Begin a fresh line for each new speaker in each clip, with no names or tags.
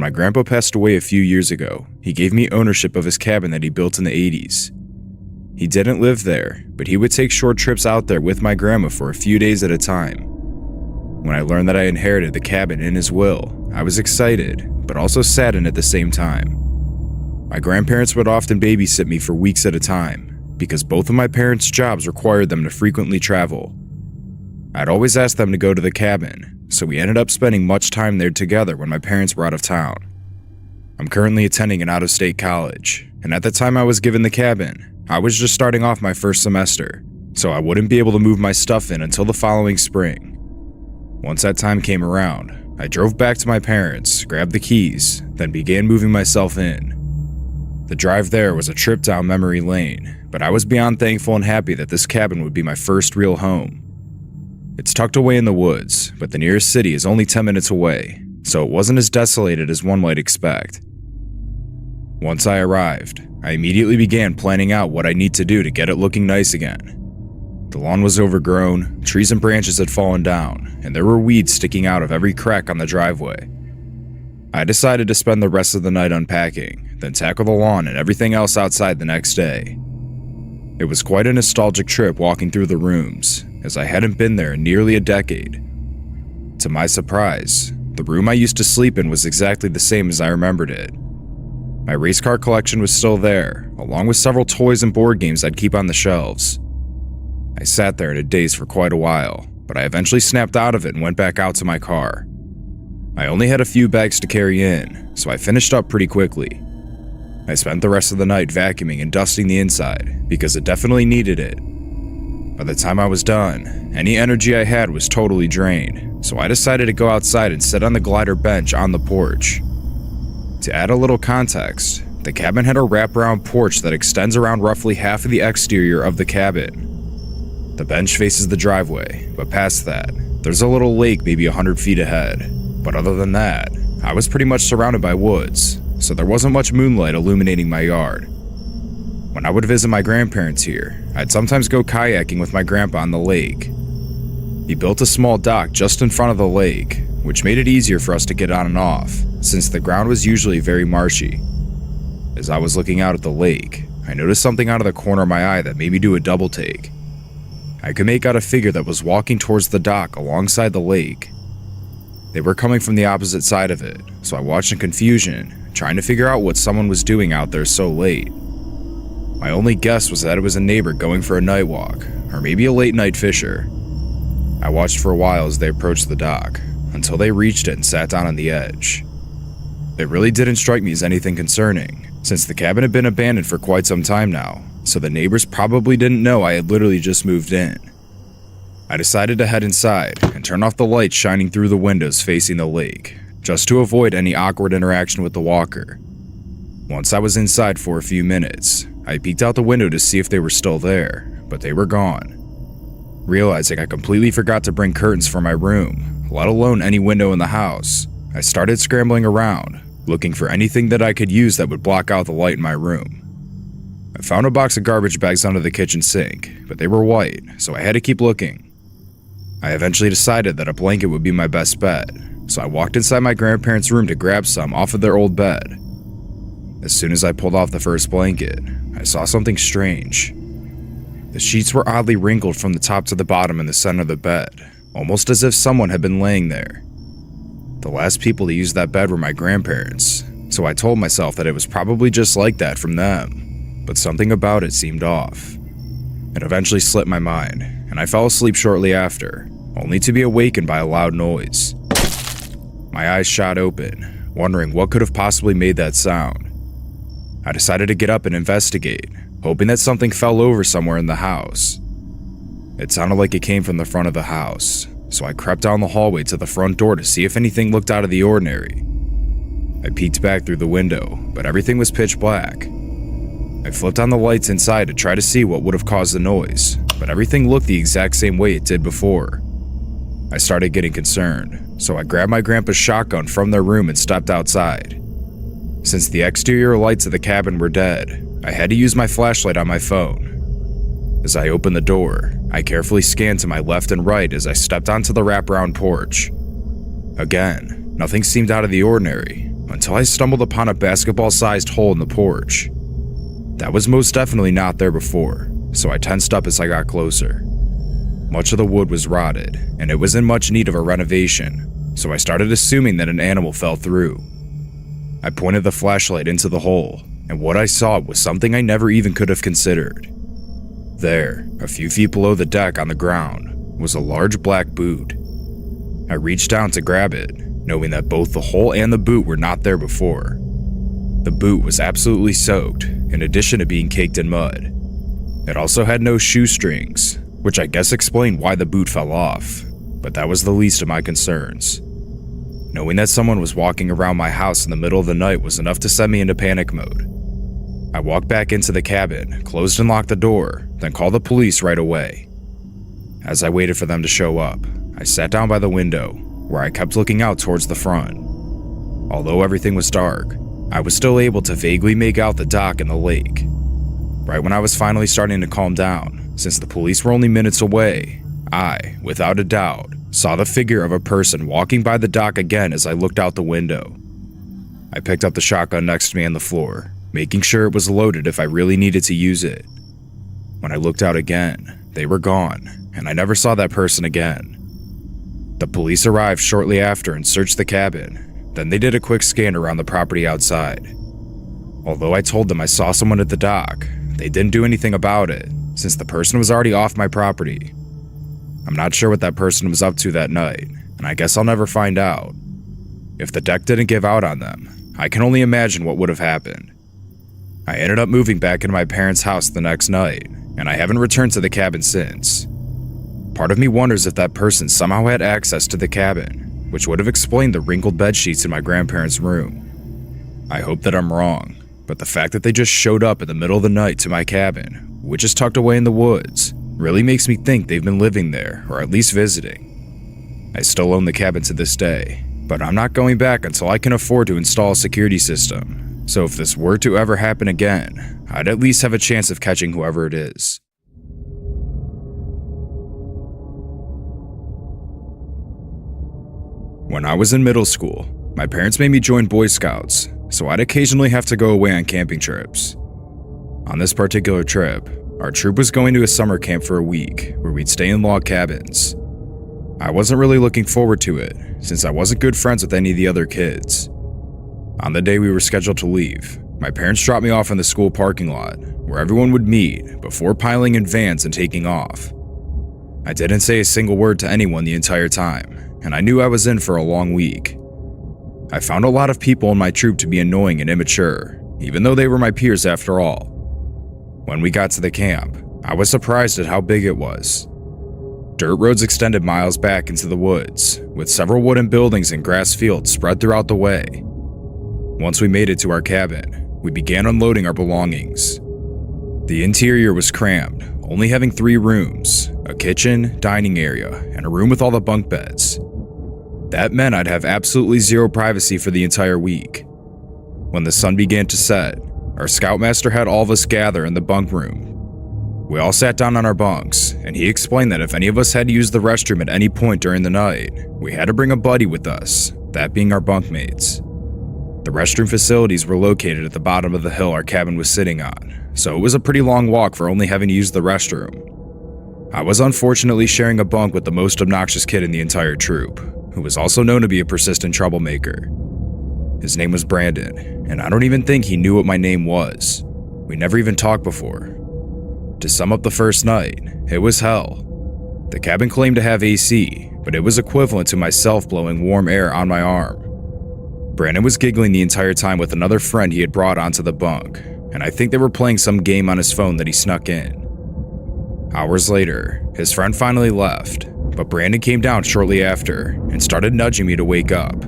my grandpa passed away a few years ago, he gave me ownership of his cabin that he built in the 80s. He didn't live there, but he would take short trips out there with my grandma for a few days at a time. When I learned that I inherited the cabin in his will, I was excited, but also saddened at the same time. My grandparents would often babysit me for weeks at a time, because both of my parents' jobs required them to frequently travel. I'd always ask them to go to the cabin, so we ended up spending much time there together when my parents were out of town. I'm currently attending an out-of-state college, and at the time I was given the cabin, I was just starting off my first semester, so I wouldn't be able to move my stuff in until the following spring. Once that time came around, I drove back to my parents, grabbed the keys, then began moving myself in. The drive there was a trip down memory lane, but I was beyond thankful and happy that this cabin would be my first real home. It's tucked away in the woods, but the nearest city is only 10 minutes away, so it wasn't as desolated as one might expect. Once I arrived, I immediately began planning out what I need to do to get it looking nice again. The lawn was overgrown, trees and branches had fallen down, and there were weeds sticking out of every crack on the driveway. I decided to spend the rest of the night unpacking, then tackle the lawn and everything else outside the next day. It was quite a nostalgic trip walking through the rooms, as I hadn't been there in nearly a decade. To my surprise, the room I used to sleep in was exactly the same as I remembered it. My race car collection was still there, along with several toys and board games I'd keep on the shelves. I sat there in a daze for quite a while, but I eventually snapped out of it and went back out to my car. I only had a few bags to carry in, so I finished up pretty quickly. I spent the rest of the night vacuuming and dusting the inside, because it definitely needed it. By the time I was done, any energy I had was totally drained, so I decided to go outside and sit on the glider bench on the porch. To add a little context, the cabin had a wraparound porch that extends around roughly half of the exterior of the cabin. The bench faces the driveway, but past that, there's a little lake maybe 100 feet ahead. But other than that, I was pretty much surrounded by woods, so there wasn't much moonlight illuminating my yard. When I would visit my grandparents here, I'd sometimes go kayaking with my grandpa on the lake. He built a small dock just in front of the lake, which made it easier for us to get on and off, since the ground was usually very marshy. As I was looking out at the lake, I noticed something out of the corner of my eye that made me do a double take. I could make out a figure that was walking towards the dock alongside the lake. They were coming from the opposite side of it, so I watched in confusion, trying to figure out what someone was doing out there so late. My only guess was that it was a neighbor going for a night walk, or maybe a late night fisher. I watched for a while as they approached the dock, until they reached it and sat down on the edge. It really didn't strike me as anything concerning, since the cabin had been abandoned for quite some time now, so the neighbors probably didn't know I had literally just moved in. I decided to head inside and turn off the lights shining through the windows facing the lake, just to avoid any awkward interaction with the walker. Once I was inside for a few minutes, I peeked out the window to see if they were still there, but they were gone. Realizing I completely forgot to bring curtains for my room, let alone any window in the house, I started scrambling around, looking for anything that I could use that would block out the light in my room. I found a box of garbage bags under the kitchen sink, but they were white, so I had to keep looking. I eventually decided that a blanket would be my best bet, so I walked inside my grandparents' room to grab some off of their old bed. As soon as I pulled off the first blanket, I saw something strange. The sheets were oddly wrinkled from the top to the bottom in the center of the bed, almost as if someone had been laying there. The last people to use that bed were my grandparents, so I told myself that it was probably just like that from them, but something about it seemed off. It eventually slipped my mind, and I fell asleep shortly after, only to be awakened by a loud noise. My eyes shot open, wondering what could have possibly made that sound. I decided to get up and investigate, hoping that something fell over somewhere in the house. It sounded like it came from the front of the house, so I crept down the hallway to the front door to see if anything looked out of the ordinary. I peeked back through the window, but everything was pitch black. I flipped on the lights inside to try to see what would have caused the noise, but everything looked the exact same way it did before. I started getting concerned, so I grabbed my grandpa's shotgun from their room and stepped outside. Since the exterior lights of the cabin were dead, I had to use my flashlight on my phone. As I opened the door, I carefully scanned to my left and right as I stepped onto the wraparound porch. Again, nothing seemed out of the ordinary, until I stumbled upon a basketball-sized hole in the porch. That was most definitely not there before, so I tensed up as I got closer. Much of the wood was rotted, and it was in much need of a renovation, so I started assuming that an animal fell through. I pointed the flashlight into the hole, and what I saw was something I never even could have considered. There, a few feet below the deck on the ground, was a large black boot. I reached down to grab it, knowing that both the hole and the boot were not there before. The boot was absolutely soaked, in addition to being caked in mud. It also had no shoestrings, which I guess explained why the boot fell off, but that was the least of my concerns. Knowing that someone was walking around my house in the middle of the night was enough to send me into panic mode. I walked back into the cabin, closed and locked the door, then called the police right away. As I waited for them to show up, I sat down by the window, where I kept looking out towards the front. Although everything was dark, I was still able to vaguely make out the dock and the lake. Right when I was finally starting to calm down, since the police were only minutes away, I, without a doubt, saw the figure of a person walking by the dock again as I looked out the window. I picked up the shotgun next to me on the floor, making sure it was loaded if I really needed to use it. When I looked out again, they were gone, and I never saw that person again. The police arrived shortly after and searched the cabin. Then they did a quick scan around the property outside. Although I told them I saw someone at the dock, they didn't do anything about it, since the person was already off my property. I'm not sure what that person was up to that night, and I guess I'll never find out. If the deck didn't give out on them, I can only imagine what would have happened. I ended up moving back into my parents' house the next night, and I haven't returned to the cabin since. Part of me wonders if that person somehow had access to the cabin, which would have explained the wrinkled bed sheets in my grandparents' room. I hope that I'm wrong, but the fact that they just showed up in the middle of the night to my cabin, which is tucked away in the woods, really makes me think they've been living there, or at least visiting. I still own the cabin to this day, but I'm not going back until I can afford to install a security system, so if this were to ever happen again, I'd at least have a chance of catching whoever it is. When I was in middle school, my parents made me join Boy Scouts, so I'd occasionally have to go away on camping trips. On this particular trip, our troop was going to a summer camp for a week, where we'd stay in log cabins. I wasn't really looking forward to it, since I wasn't good friends with any of the other kids. On the day we were scheduled to leave, my parents dropped me off in the school parking lot, where everyone would meet before piling in vans and taking off. I didn't say a single word to anyone the entire time, and I knew I was in for a long week. I found a lot of people in my troop to be annoying and immature, even though they were my peers after all. When we got to the camp, I was surprised at how big it was. Dirt roads extended miles back into the woods, with several wooden buildings and grass fields spread throughout the way. Once we made it to our cabin, we began unloading our belongings. The interior was crammed, only having 3 rooms, a kitchen, dining area, and a room with all the bunk beds. That meant I'd have absolutely zero privacy for the entire week. When the sun began to set, our scoutmaster had all of us gather in the bunk room. We all sat down on our bunks, and he explained that if any of us had to use the restroom at any point during the night, we had to bring a buddy with us, that being our bunkmates. The restroom facilities were located at the bottom of the hill our cabin was sitting on, so it was a pretty long walk for only having to use the restroom. I was unfortunately sharing a bunk with the most obnoxious kid in the entire troop, who was also known to be a persistent troublemaker. His name was Brandon, and I don't even think he knew what my name was. We never even talked before. To sum up the first night, it was hell. The cabin claimed to have AC, but it was equivalent to myself blowing warm air on my arm. Brandon was giggling the entire time with another friend he had brought onto the bunk, and I think they were playing some game on his phone that he snuck in. Hours later, his friend finally left, but Brandon came down shortly after and started nudging me to wake up.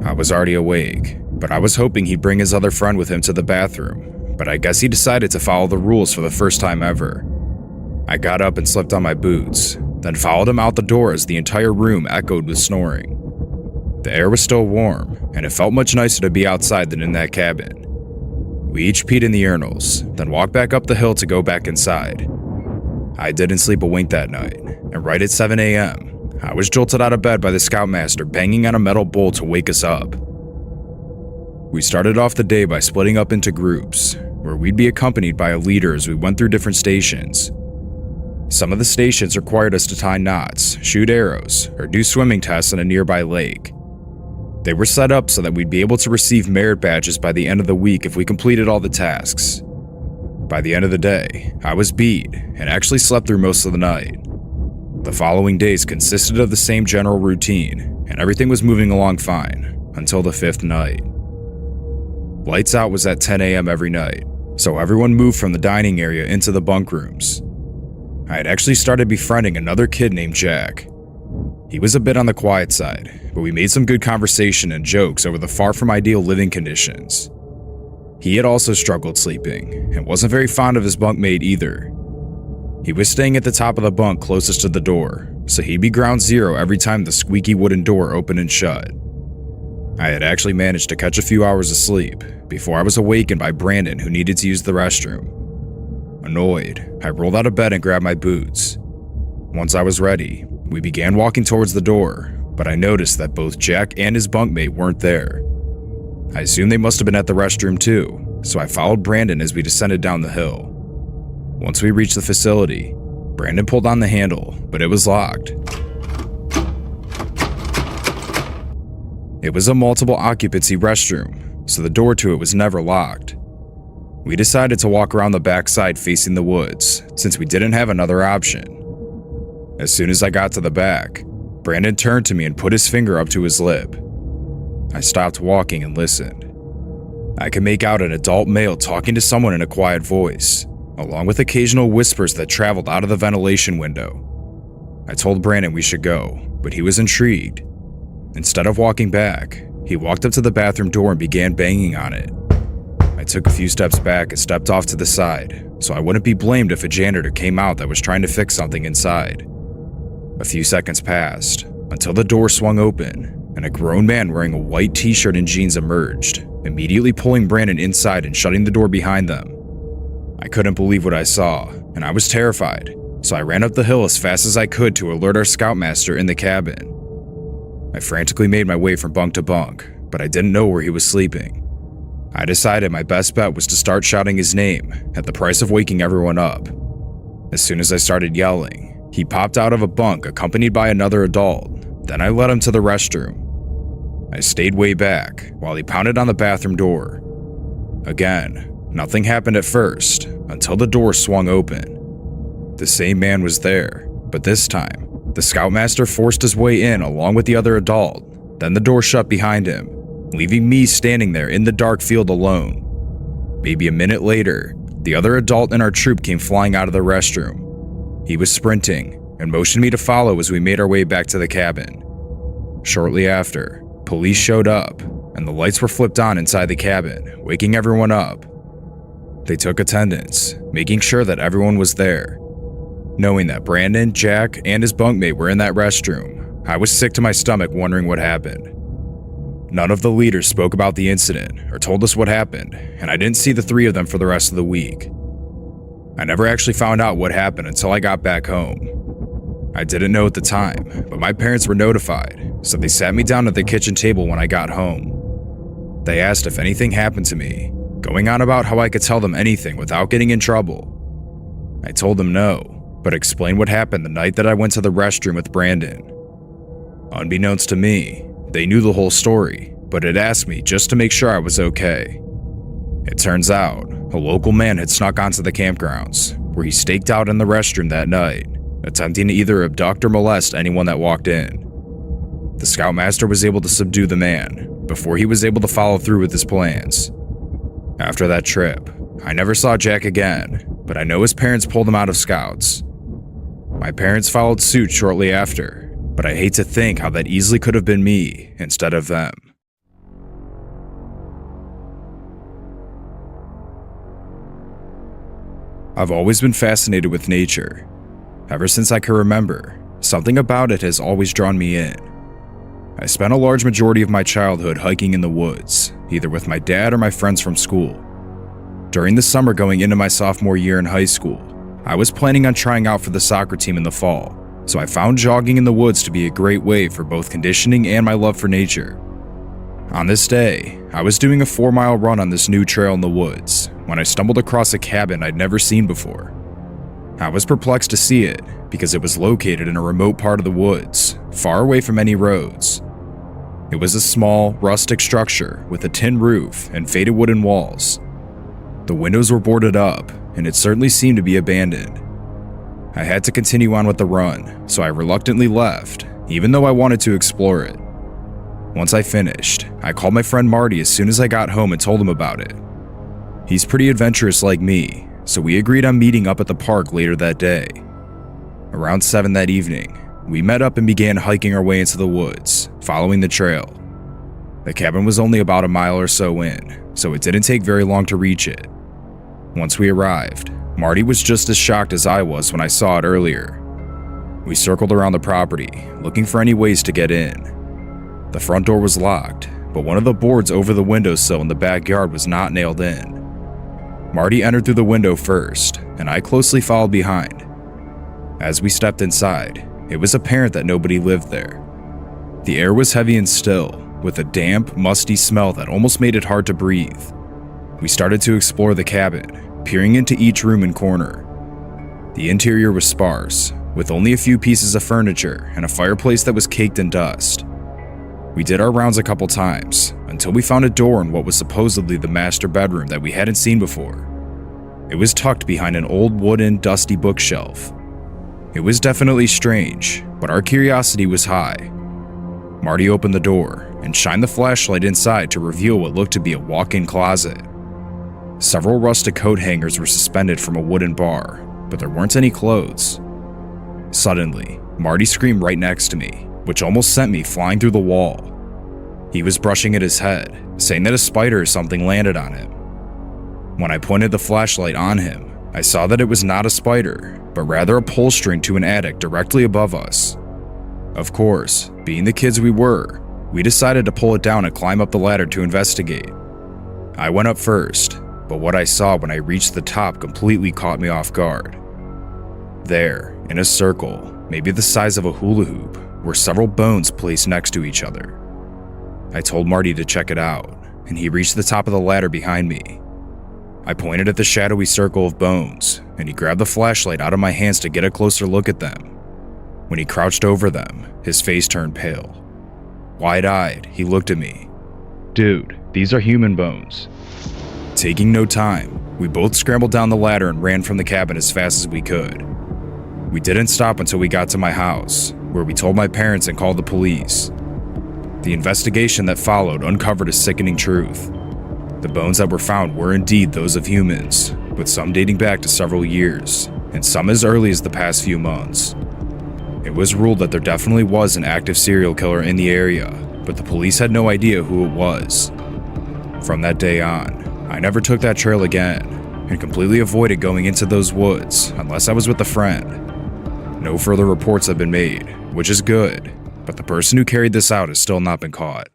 I was already awake, but I was hoping he'd bring his other friend with him to the bathroom, but I guess he decided to follow the rules for the first time ever. I got up and slipped on my boots, then followed him out the door as the entire room echoed with snoring. The air was still warm, and it felt much nicer to be outside than in that cabin. We each peed in the urinals, then walked back up the hill to go back inside. I didn't sleep a wink that night, and right at 7 a.m., I was jolted out of bed by the scoutmaster banging on a metal bowl to wake us up. We started off the day by splitting up into groups, where we'd be accompanied by a leader as we went through different stations. Some of the stations required us to tie knots, shoot arrows, or do swimming tests in a nearby lake. They were set up so that we'd be able to receive merit badges by the end of the week if we completed all the tasks. By the end of the day, I was beat and actually slept through most of the night. The following days consisted of the same general routine, and everything was moving along fine, until the 5th night. Lights out was at 10 a.m. every night, so everyone moved from the dining area into the bunk rooms. I had actually started befriending another kid named Jack. He was a bit on the quiet side, but we made some good conversation and jokes over the far from ideal living conditions. He had also struggled sleeping, and wasn't very fond of his bunkmate either. He was staying at the top of the bunk closest to the door, so he'd be ground zero every time the squeaky wooden door opened and shut. I had actually managed to catch a few hours of sleep before I was awakened by Brandon, who needed to use the restroom. Annoyed, I rolled out of bed and grabbed my boots. Once I was ready, we began walking towards the door, but I noticed that both Jack and his bunkmate weren't there. I assumed they must have been at the restroom too, so I followed Brandon as we descended down the hill. Once we reached the facility, Brandon pulled on the handle, but it was locked. It was a multiple occupancy restroom, so the door to it was never locked. We decided to walk around the backside facing the woods, since we didn't have another option. As soon as I got to the back, Brandon turned to me and put his finger up to his lip. I stopped walking and listened. I could make out an adult male talking to someone in a quiet voice, along with occasional whispers that traveled out of the ventilation window. I told Brandon we should go, but he was intrigued. Instead of walking back, he walked up to the bathroom door and began banging on it. I took a few steps back and stepped off to the side, so I wouldn't be blamed if a janitor came out that was trying to fix something inside. A few seconds passed, until the door swung open, and a grown man wearing a white t-shirt and jeans emerged, immediately pulling Brandon inside and shutting the door behind them. I couldn't believe what I saw, and I was terrified, so I ran up the hill as fast as I could to alert our scoutmaster in the cabin. I frantically made my way from bunk to bunk, but I didn't know where he was sleeping. I decided my best bet was to start shouting his name, at the price of waking everyone up. As soon as I started yelling, he popped out of a bunk accompanied by another adult. Then I led him to the restroom. I stayed way back while he pounded on the bathroom door. Again, nothing happened at first, until the door swung open. The same man was there, but this time, the scoutmaster forced his way in along with the other adult. Then the door shut behind him, leaving me standing there in the dark field alone. Maybe a minute later, the other adult in our troop came flying out of the restroom. He was sprinting and motioned me to follow as we made our way back to the cabin. Shortly after, police showed up, and the lights were flipped on inside the cabin, waking everyone up. They took attendance, making sure that everyone was there. Knowing that Brandon, Jack, and his bunkmate were in that restroom, I was sick to my stomach wondering what happened. None of the leaders spoke about the incident or told us what happened, and I didn't see the three of them for the rest of the week. I never actually found out what happened until I got back home. I didn't know at the time, but my parents were notified, so they sat me down at the kitchen table when I got home. They asked if anything happened to me, going on about how I could tell them anything without getting in trouble. I told them no, but explained what happened the night that I went to the restroom with Brandon. Unbeknownst to me, they knew the whole story, but had asked me just to make sure I was okay. It turns out, a local man had snuck onto the campgrounds, where he staked out in the restroom that night, attempting to either abduct or molest anyone that walked in. The scoutmaster was able to subdue the man, before he was able to follow through with his plans. After that trip, I never saw Jack again, but I know his parents pulled him out of scouts. My parents followed suit shortly after, but I hate to think how that easily could have been me instead of them. I've always been fascinated with nature. Ever since I can remember, something about it has always drawn me in. I spent a large majority of my childhood hiking in the woods, either with my dad or my friends from school. During the summer going into my sophomore year in high school, I was planning on trying out for the soccer team in the fall, so I found jogging in the woods to be a great way for both conditioning and my love for nature. On this day, I was doing a 4-mile run on this new trail in the woods when I stumbled across a cabin I'd never seen before. I was perplexed to see it because it was located in a remote part of the woods, far away from any roads. It was a small, rustic structure with a tin roof and faded wooden walls. The windows were boarded up, and it certainly seemed to be abandoned. I had to continue on with the run, so I reluctantly left, even though I wanted to explore it. Once I finished, I called my friend Marty as soon as I got home and told him about it. He's pretty adventurous like me, so we agreed on meeting up at the park later that day. Around 7 that evening, we met up and began hiking our way into the woods, following the trail. The cabin was only about a mile or so in, so it didn't take very long to reach it. Once we arrived, Marty was just as shocked as I was when I saw it earlier. We circled around the property, looking for any ways to get in. The front door was locked, but one of the boards over the windowsill in the backyard was not nailed in. Marty entered through the window first, and I closely followed behind. As we stepped inside, it was apparent that nobody lived there. The air was heavy and still, with a damp, musty smell that almost made it hard to breathe. We started to explore the cabin, peering into each room and corner. The interior was sparse, with only a few pieces of furniture and a fireplace that was caked in dust. We did our rounds a couple times, until we found a door in what was supposedly the master bedroom that we hadn't seen before. It was tucked behind an old wooden, dusty bookshelf. It was definitely strange, but our curiosity was high. Marty opened the door and shined the flashlight inside to reveal what looked to be a walk-in closet. Several rustic coat hangers were suspended from a wooden bar, but there weren't any clothes. Suddenly, Marty screamed right next to me, which almost sent me flying through the wall. He was brushing at his head, saying that a spider or something landed on him. When I pointed the flashlight on him, I saw that it was not a spider, but rather a pull string to an attic directly above us. Of course, being the kids we were, we decided to pull it down and climb up the ladder to investigate. I went up first, but what I saw when I reached the top completely caught me off guard. There, in a circle, maybe the size of a hula hoop, were several bones placed next to each other. I told Marty to check it out, and he reached the top of the ladder behind me. I pointed at the shadowy circle of bones, and he grabbed the flashlight out of my hands to get a closer look at them. When he crouched over them, his face turned pale. Wide-eyed, he looked at me. "Dude, these are human bones." Taking no time, we both scrambled down the ladder and ran from the cabin as fast as we could. We didn't stop until we got to my house, where we told my parents and called the police. The investigation that followed uncovered a sickening truth. The bones that were found were indeed those of humans, with some dating back to several years, and some as early as the past few months. It was ruled that there definitely was an active serial killer in the area, but the police had no idea who it was. From that day on, I never took that trail again, and completely avoided going into those woods unless I was with a friend. No further reports have been made, which is good, but the person who carried this out has still not been caught.